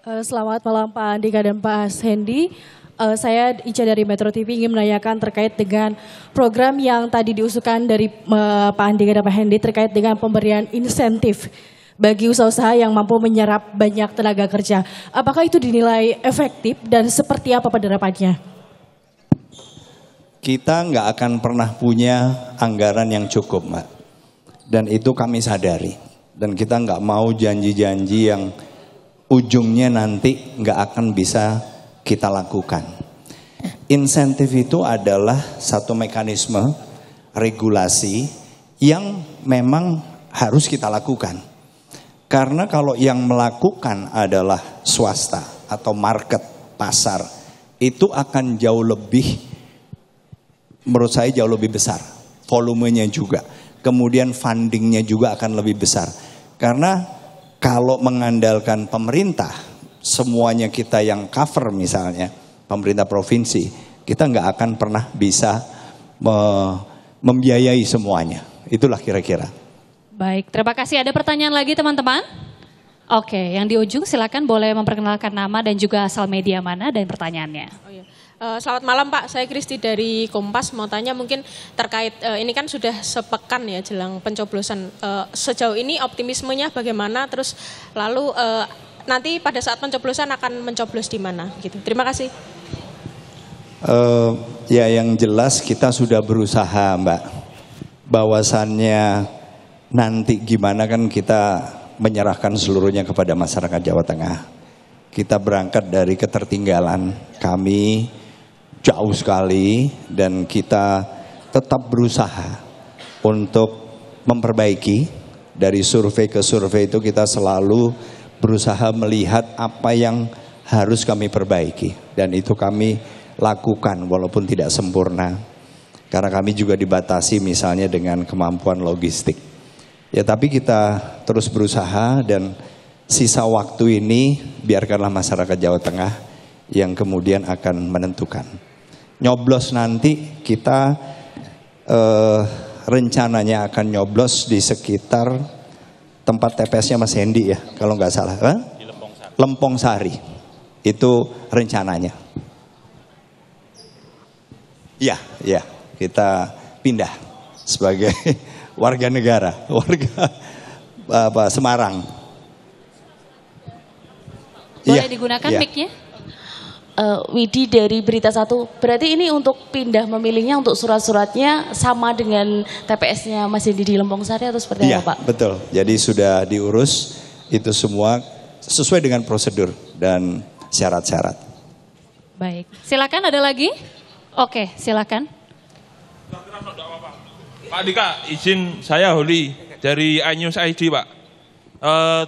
Selamat malam Pak Andika dan Pak Hendy. Saya Ica dari Metro TV ingin menanyakan terkait dengan program yang tadi diusulkan dari Pak Andika dan Pak Hendy terkait dengan pemberian insentif bagi usaha-usaha yang mampu menyerap banyak tenaga kerja. Apakah itu dinilai efektif dan seperti apa penerapannya? Kita nggak akan pernah punya anggaran yang cukup, Mbak. Dan itu kami sadari. Dan kita nggak mau janji-janji yang ujungnya nanti nggak akan bisa kita lakukan. Insentif itu adalah satu mekanisme regulasi yang memang harus kita lakukan. Karena kalau yang melakukan adalah swasta atau market, pasar, itu akan jauh lebih, menurut saya jauh lebih besar. Volumenya juga. Kemudian fundingnya juga akan lebih besar. Karena kalau mengandalkan pemerintah, semuanya kita yang cover misalnya, pemerintah provinsi, kita nggak akan pernah bisa membiayai semuanya. Itulah kira-kira. Baik, terima kasih. Ada pertanyaan lagi teman-teman? Oke, yang di ujung silakan boleh memperkenalkan nama dan juga asal media mana dan pertanyaannya. Oh iya. Selamat malam Pak, saya Kristi dari Kompas. Mau tanya mungkin terkait, ini kan sudah sepekan ya jelang pencoblosan. Sejauh ini optimismenya bagaimana? Terus lalu nanti pada saat pencoblosan akan mencoblos di mana? Gitu. Terima kasih. Ya yang jelas kita sudah berusaha Mbak. Bahwasannya nanti gimana kan kita menyerahkan seluruhnya kepada masyarakat Jawa Tengah. Kita berangkat dari ketertinggalan kami jauh sekali dan kita tetap berusaha untuk memperbaiki. Dari survei ke survei itu kita selalu berusaha melihat apa yang harus kami perbaiki. Dan itu kami lakukan walaupun tidak sempurna. Karena kami juga dibatasi misalnya dengan kemampuan logistik. Ya tapi kita terus berusaha dan sisa waktu ini biarkanlah masyarakat Jawa Tengah yang kemudian akan menentukan. Nyoblos nanti kita rencananya akan nyoblos di sekitar tempat TPS-nya Mas Hendy ya, kalau nggak salah. Di Lempong Sari. Itu rencananya. Ya, kita pindah sebagai warga negara, warga Semarang. Boleh digunakan mic-nya? Widi dari Berita Satu. Berarti ini untuk pindah memilihnya untuk surat-suratnya sama dengan TPS-nya Mas Hendy di Lempong Sari atau seperti apa Pak? Betul. Jadi sudah diurus itu semua sesuai dengan prosedur dan syarat-syarat. Baik. Silakan ada lagi? Oke, silakan. Pak Dika, izin saya Holi dari iNews ID Pak.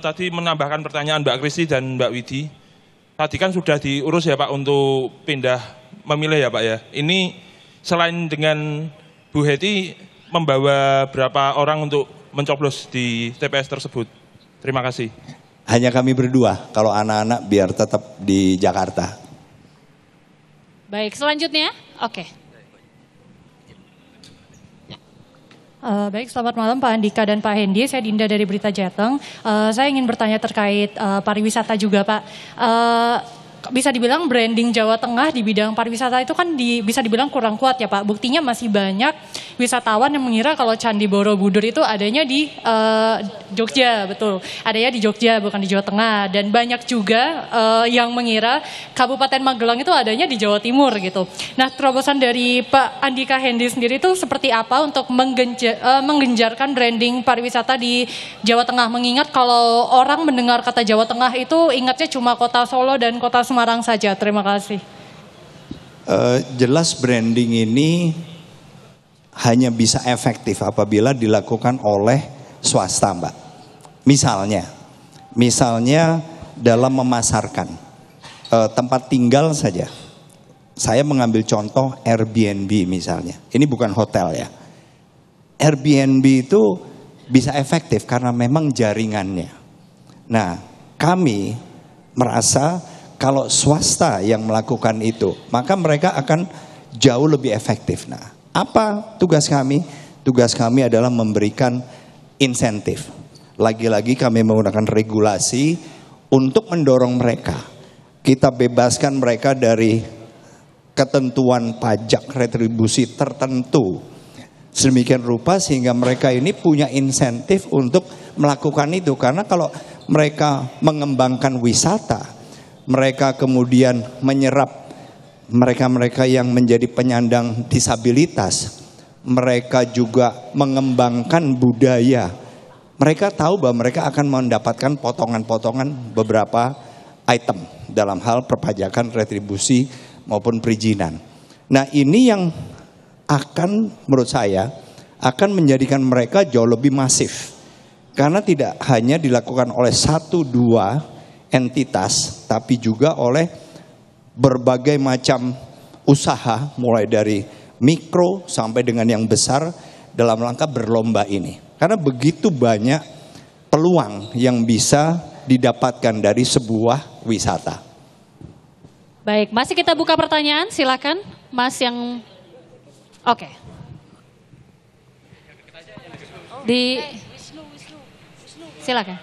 Tadi menambahkan pertanyaan Mbak Kristi dan Mbak Widi. Tadi kan sudah diurus ya Pak untuk pindah memilih ya Pak ya. Ini selain dengan Bu Heti membawa berapa orang untuk mencoblos di TPS tersebut? Terima kasih. Hanya kami berdua, kalau anak-anak biar tetap di Jakarta. Baik, selanjutnya. Oke. Baik, selamat malam Pak Andika dan Pak Hendy. Saya Dinda dari Berita Jateng. Saya ingin bertanya terkait pariwisata juga Pak. Bisa dibilang branding Jawa Tengah di bidang pariwisata itu kan bisa dibilang kurang kuat ya Pak. Buktinya masih banyak wisatawan yang mengira kalau Candi Borobudur itu adanya di Jogja, betul. Adanya di Jogja bukan di Jawa Tengah. Dan banyak juga yang mengira Kabupaten Magelang itu adanya di Jawa Timur gitu. Nah terobosan dari Pak Andika Hendy sendiri itu seperti apa untuk menggenjarkan branding pariwisata di Jawa Tengah? Mengingat kalau orang mendengar kata Jawa Tengah itu ingatnya cuma kota Solo dan kota Semarang saja. Terima kasih. Jelas branding ini hanya bisa efektif apabila dilakukan oleh swasta Mbak. Misalnya dalam memasarkan tempat tinggal saja. Saya mengambil contoh Airbnb misalnya. Ini bukan hotel ya. Airbnb itu bisa efektif karena memang jaringannya. Nah kami merasa kalau swasta yang melakukan itu, maka mereka akan jauh lebih efektif. Nah, apa tugas kami? Tugas kami adalah memberikan insentif. Lagi-lagi kami menggunakan regulasi untuk mendorong mereka. Kita bebaskan mereka dari ketentuan pajak retribusi tertentu. Sedemikian rupa sehingga mereka ini punya insentif untuk melakukan itu. Karena kalau mereka mengembangkan wisata, mereka kemudian menyerap mereka-mereka yang menjadi penyandang disabilitas, mereka juga mengembangkan budaya. Mereka tahu bahwa mereka akan mendapatkan potongan-potongan beberapa item dalam hal perpajakan, retribusi maupun perizinan. Nah, ini yang akan menurut saya akan menjadikan mereka jauh lebih masif. Karena tidak hanya dilakukan oleh 1-2 entitas, tapi juga oleh berbagai macam usaha, mulai dari mikro sampai dengan yang besar dalam rangka berlomba ini. Karena begitu banyak peluang yang bisa didapatkan dari sebuah wisata. Baik, masih kita buka pertanyaan, silakan Mas yang oke. Silakan.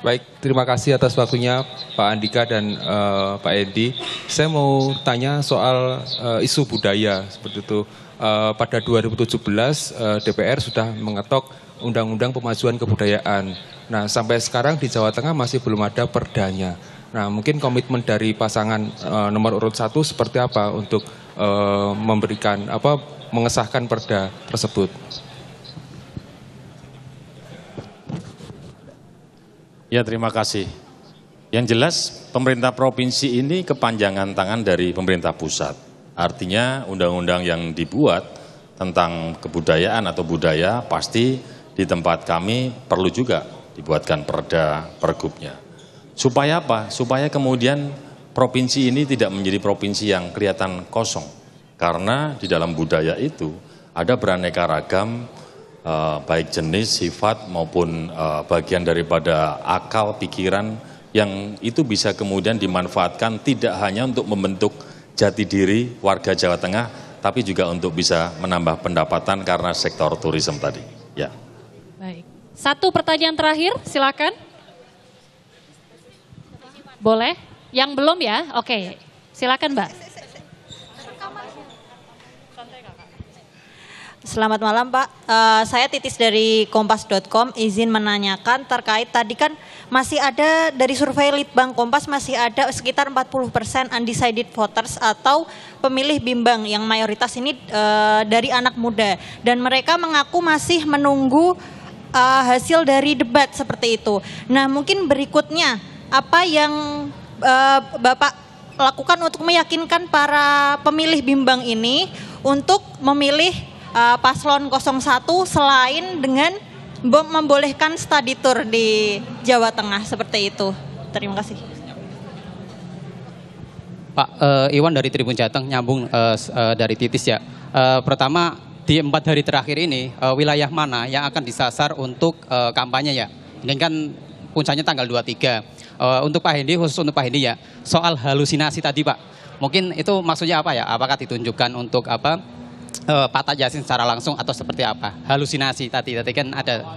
Baik, terima kasih atas waktunya Pak Andika dan Pak Hendy. Saya mau tanya soal isu budaya seperti itu. Pada 2017 DPR sudah mengetok Undang-Undang Pemajuan Kebudayaan. Nah, sampai sekarang di Jawa Tengah masih belum ada perdanya. Nah, mungkin komitmen dari pasangan nomor urut 1 seperti apa untuk mengesahkan perda tersebut? Ya, terima kasih. Yang jelas pemerintah provinsi ini kepanjangan tangan dari pemerintah pusat. Artinya undang-undang yang dibuat tentang kebudayaan atau budaya pasti di tempat kami perlu juga dibuatkan perda pergubnya. Supaya apa? Supaya kemudian provinsi ini tidak menjadi provinsi yang kelihatan kosong. Karena di dalam budaya itu ada beraneka ragam, baik jenis, sifat maupun bagian daripada akal, pikiran yang itu bisa kemudian dimanfaatkan tidak hanya untuk membentuk jati diri warga Jawa Tengah, tapi juga untuk bisa menambah pendapatan karena sektor turisme tadi. Ya. Baik. Satu pertanyaan terakhir, silakan. Boleh? Yang belum ya? Oke, silakan Mbak. Selamat malam Pak, saya Titis dari kompas.com, izin menanyakan terkait tadi kan masih ada dari survei Litbang Kompas masih ada sekitar 40% undecided voters atau pemilih bimbang yang mayoritas ini dari anak muda dan mereka mengaku masih menunggu hasil dari debat seperti itu. Nah mungkin berikutnya apa yang Bapak lakukan untuk meyakinkan para pemilih bimbang ini untuk memilih paslon 01 selain dengan membolehkan study tour di Jawa Tengah seperti itu. Terima kasih. Pak Iwan dari Tribun Jateng, nyambung dari Titis ya. Pertama di 4 hari terakhir ini wilayah mana yang akan disasar untuk kampanye ya? Ini kan puncaknya tanggal 23. Untuk Pak Hendy, khusus untuk Pak Hendy ya, soal halusinasi tadi Pak. Mungkin itu maksudnya apa ya? Apakah ditunjukkan untuk apa? Pak Tajasin secara langsung atau seperti apa? Halusinasi tadi kan ada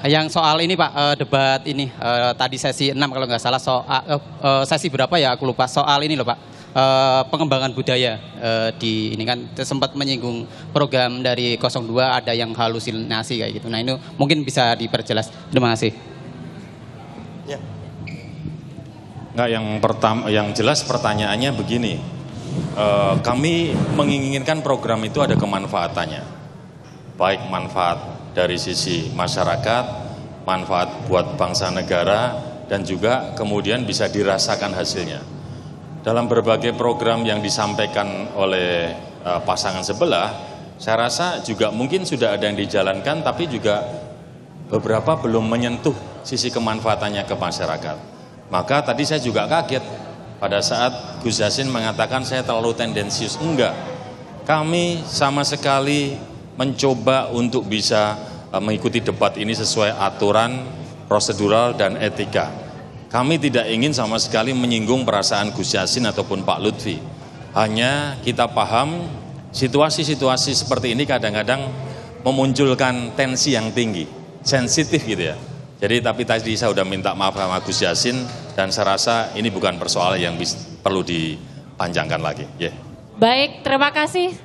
yang soal ini Pak, debat ini tadi sesi 6 kalau nggak salah, sesi berapa ya aku lupa, soal ini loh Pak, pengembangan budaya di ini kan sempat menyinggung program dari 02 ada yang halusinasi kayak gitu. Nah ini mungkin bisa diperjelas. Terima kasih. Ya. Nggak, yang jelas pertanyaannya begini. Kami menginginkan program itu ada kemanfaatannya, baik manfaat dari sisi masyarakat, manfaat buat bangsa negara, dan juga kemudian bisa dirasakan hasilnya. Dalam berbagai program yang disampaikan oleh pasangan sebelah, saya rasa juga mungkin sudah ada yang dijalankan, tapi juga beberapa belum menyentuh sisi kemanfaatannya ke masyarakat. Maka tadi saya juga kaget pada saat Gus Yassin mengatakan saya terlalu tendensius. Enggak, kami sama sekali mencoba untuk bisa mengikuti debat ini sesuai aturan prosedural dan etika. Kami tidak ingin sama sekali menyinggung perasaan Gus Yassin ataupun Pak Lutfi. Hanya kita paham situasi-situasi seperti ini kadang-kadang memunculkan tensi yang tinggi. sensitif gitu ya. Jadi tapi tadi saya sudah minta maaf sama Gus Yassin dan saya rasa ini bukan persoalan yang perlu dipanjangkan lagi. Yeah. Baik, terima kasih.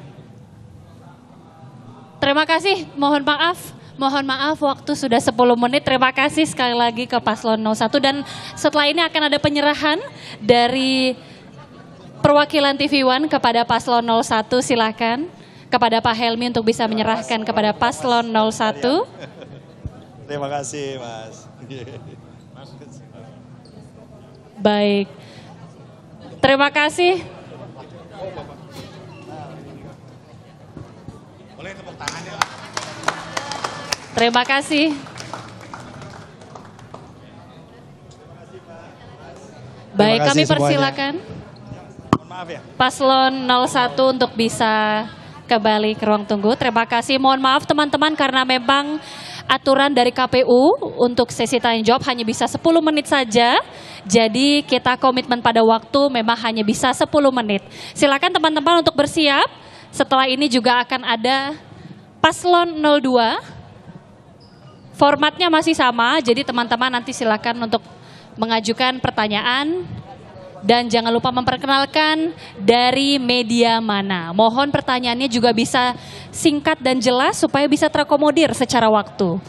Terima kasih, mohon maaf. Mohon maaf waktu sudah 10 menit. Terima kasih sekali lagi ke Paslon 01 dan setelah ini akan ada penyerahan dari perwakilan TV One kepada Paslon 01. Silakan kepada Pak Helmi untuk bisa menyerahkan kepada Paslon 01. Terima kasih, Mas. Baik. Terima kasih. Boleh tepuk tangan ya. Terima kasih. Baik, kami persilakan Maaf ya. Paslon 01 untuk bisa kembali ke ruang tunggu. Terima kasih. Mohon maaf teman-teman karena memang aturan dari KPU untuk sesi tanya jawab hanya bisa 10 menit saja. Jadi kita komitmen pada waktu memang hanya bisa 10 menit. Silakan teman-teman untuk bersiap. Setelah ini juga akan ada Paslon 02. Formatnya masih sama, jadi teman-teman nanti silakan untuk mengajukan pertanyaan. Dan jangan lupa memperkenalkan dari media mana. Mohon pertanyaannya juga bisa singkat dan jelas supaya bisa terakomodir secara waktu.